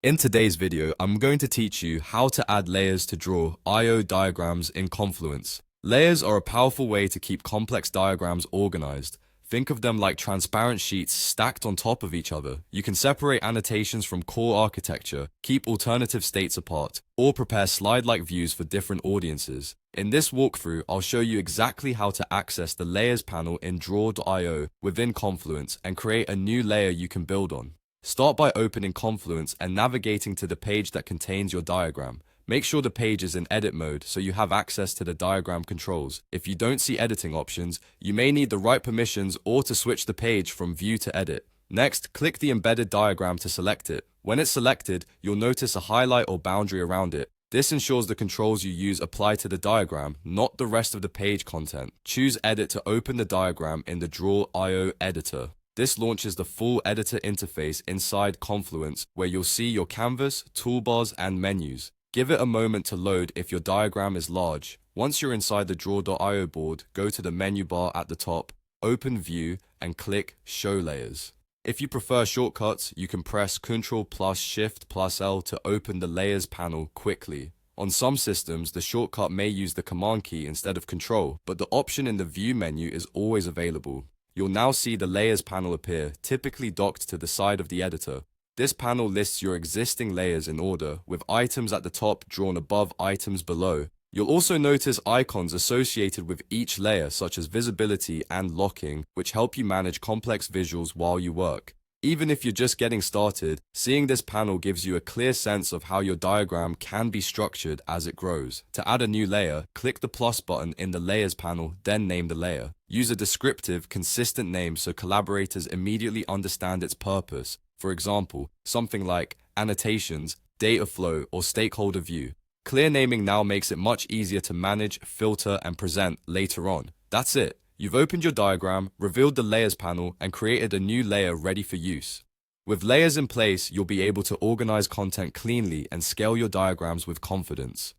In today's video, I'm going to teach you how to add layers to draw I/O diagrams in Confluence. Layers are a powerful way to keep complex diagrams organized. Think of them like transparent sheets stacked on top of each other. You can separate annotations from core architecture, keep alternative states apart, or prepare slide-like views for different audiences. In this walkthrough, I'll show you exactly how to access the Layers panel in Draw.io within Confluence and create a new layer you can build on. Start by opening Confluence and navigating to the page that contains your diagram. Make sure the page is in edit mode so you have access to the diagram controls. If you don't see editing options, you may need the right permissions or to switch the page from view to edit. Next, click the embedded diagram to select it. When it's selected, you'll notice a highlight or boundary around it. This ensures the controls you use apply to the diagram, not the rest of the page content. Choose Edit to open the diagram in the Draw.io editor. This launches the full editor interface inside Confluence, where you'll see your canvas, toolbars, and menus. Give it a moment to load if your diagram is large. Once you're inside the Draw.io board, go to the menu bar at the top, open View, and click Show Layers. If you prefer shortcuts, you can press Ctrl plus Shift plus L to open the Layers panel quickly. On some systems, the shortcut may use the Command key instead of Control, but the option in the View menu is always available. You'll now see the Layers panel appear, typically docked to the side of the editor. This panel lists your existing layers in order, with items at the top drawn above items below. You'll also notice icons associated with each layer, such as visibility and locking, which help you manage complex visuals while you work. Even if you're just getting started, seeing this panel gives you a clear sense of how your diagram can be structured as it grows. To add a new layer, click the plus button in the Layers panel, then name the layer. Use a descriptive, consistent name so collaborators immediately understand its purpose. For example, something like annotations, data flow, or stakeholder view. Clear naming now makes it much easier to manage, filter, and present later on. That's it. You've opened your diagram, revealed the Layers panel, and created a new layer ready for use. With layers in place, you'll be able to organize content cleanly and scale your diagrams with confidence.